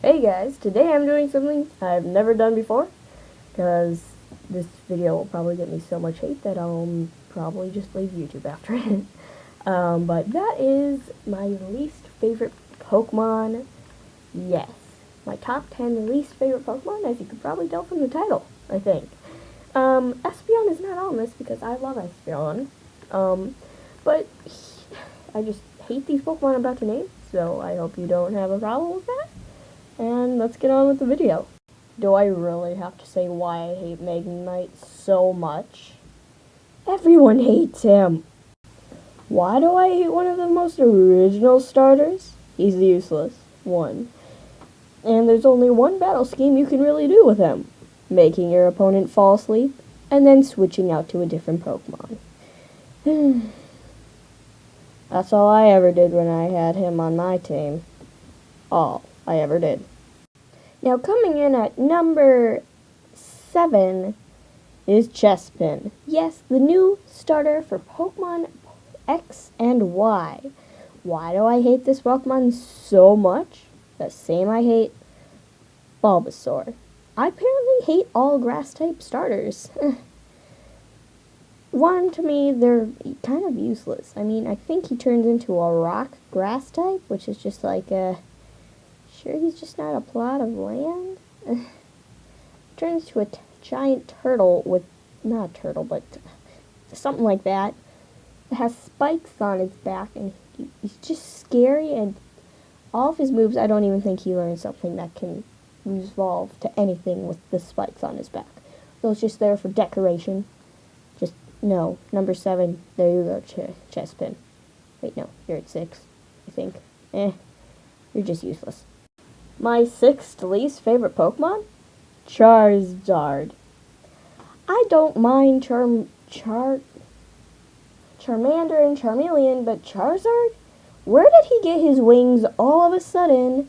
Hey guys, today I'm doing something I've never done before, because this video will probably get me so much hate that I'll probably just leave YouTube after it. But that is my least favorite Pokemon. Yes, my top 10 least favorite Pokemon, as you could probably tell from the title, I think. Espeon is not on this because I love Espeon. But I just hate these Pokemon I'm about to name, so I hope you don't have a problem with that. And let's get on with the video. Do I really have to say why I hate Magnemite so much? Everyone hates him. Why do I hate one of the most original starters? He's useless. One. And there's only one battle scheme you can really do with him. Making your opponent fall asleep, and then switching out to a different Pokemon. That's all I ever did when I had him on my team. All I ever did. Now coming in at number 7 is Chespin. Yes, the new starter for Pokemon X and Y. Why do I hate this Pokemon so much? The same I hate Bulbasaur. I apparently hate all grass-type starters. One, to me, they're kind of useless. I mean, I think he turns into a rock grass type, which is just like sure, he's just not a plot of land? Turns to a giant turtle with, not a turtle, but something like that. It has spikes on his back, and he's just scary, and all of his moves, I don't even think he learned something that can evolve to anything with the spikes on his back. So it's just there for decoration. Just, no. Number 7, there you go, Chespin. Wait, no, you're at 6, I think. You're just useless. My 6th least favorite Pokemon? Charizard. I don't mind Charmander and Charmeleon, but Charizard? Where did he get his wings all of a sudden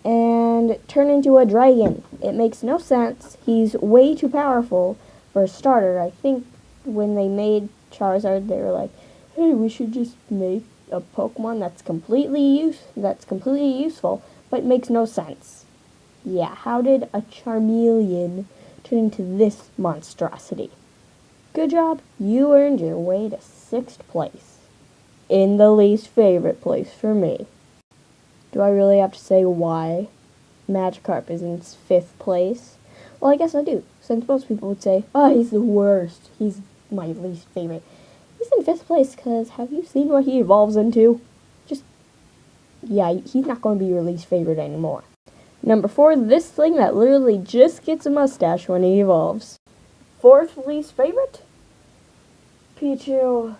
and turn into a dragon? It makes no sense. He's way too powerful for a starter. I think when they made Charizard, they were like, hey, we should just make a Pokemon that's completely useful, but makes no sense. Yeah, how did a Charmeleon turn into this monstrosity? Good job, you earned your way to 6th place. In the least favorite place for me. Do I really have to say why Magikarp is in 5th place? Well, I guess I do, since most people would say, oh, he's the worst. He's my least favorite. He's in 5th place because have you seen what he evolves into? Yeah, he's not going to be your least favorite anymore. Number 4, this thing that literally just gets a mustache when he evolves. 4th least favorite? Pichu.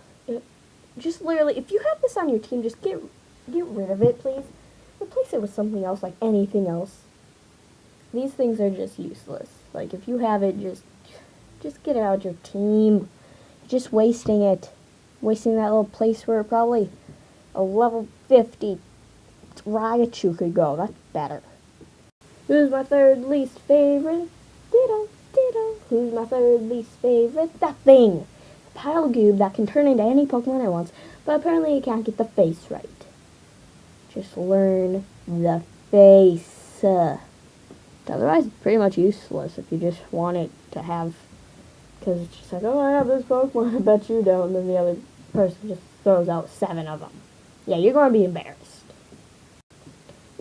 Just literally, if you have this on your team, just get rid of it, please. Replace it with something else, like anything else. These things are just useless. Like, if you have it, just get it out of your team. You're just wasting it. Wasting that little place where probably a level 50 Raichu could go. That's better. Who's my 3rd least favorite? Ditto. Who's my 3rd least favorite? That thing! Pile Goob that can turn into any Pokemon it wants, but apparently it can't get the face right. Just learn the face. Otherwise, it's pretty much useless if you just want it to have, because it's just like, oh, I have this Pokemon, I bet you don't, and then the other person just throws out 7 of them. Yeah, you're going to be embarrassed.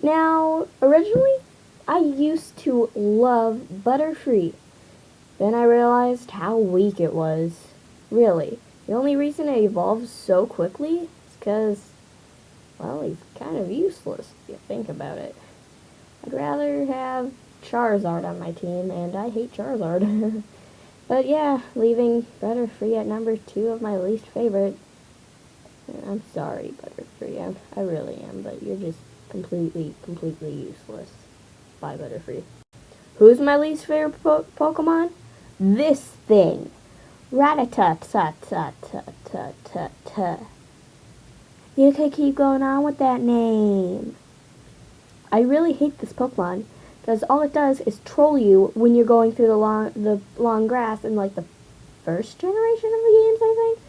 Now, originally, I used to love Butterfree. Then I realized how weak it was. Really. The only reason it evolves so quickly is because, well, he's kind of useless if you think about it. I'd rather have Charizard on my team, and I hate Charizard. But yeah, leaving Butterfree at number 2 of my least favorite. I'm sorry, Butterfree. I really am, but you're just completely useless. Bye, Butterfree. Who's my least favorite Pokemon? This thing. Rattata-ta-ta-ta-ta-ta. You could keep going on with that name. I really hate this Pokemon because all it does is troll you when you're going through the long grass in like the first generation of the games, I think.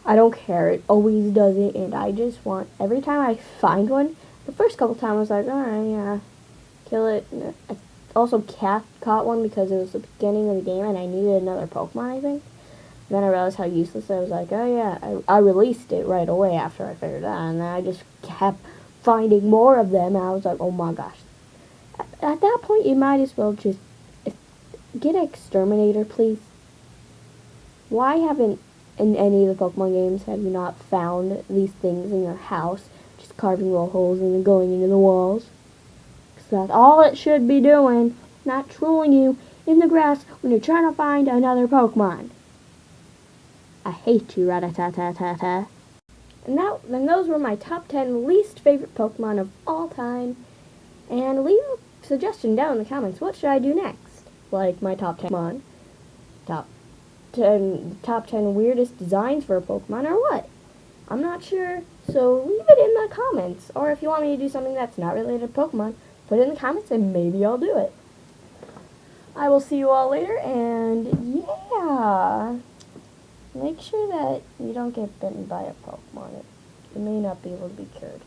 I don't care. It always does it, and I just want, every time I find one, the first couple times I was like, alright, yeah, kill it. I also caught one because it was the beginning of the game and I needed another Pokemon, I think. Then I realized how useless I was. Like, oh yeah, I released it right away after I figured that, and then I just kept finding more of them, and I was like, oh my gosh. At that point, you might as well just get an exterminator, please. Why haven't in any of the Pokemon games have you not found these things in your house, just carving little holes and then going into the walls? Because that's all it should be doing, not trolling you in the grass when you're trying to find another Pokemon. I hate you, Rattata. And those were my top 10 least favorite Pokemon of all time. And leave a suggestion down in the comments. What should I do next? Like my top 10 Pokemon, top 10 weirdest designs for a Pokemon, or what? I'm not sure, so leave it in the comments. Or if you want me to do something that's not related to Pokemon, put it in the comments and maybe I'll do it. I will see you all later, and yeah. Make sure that you don't get bitten by a Pokemon. It may not be able to be cured.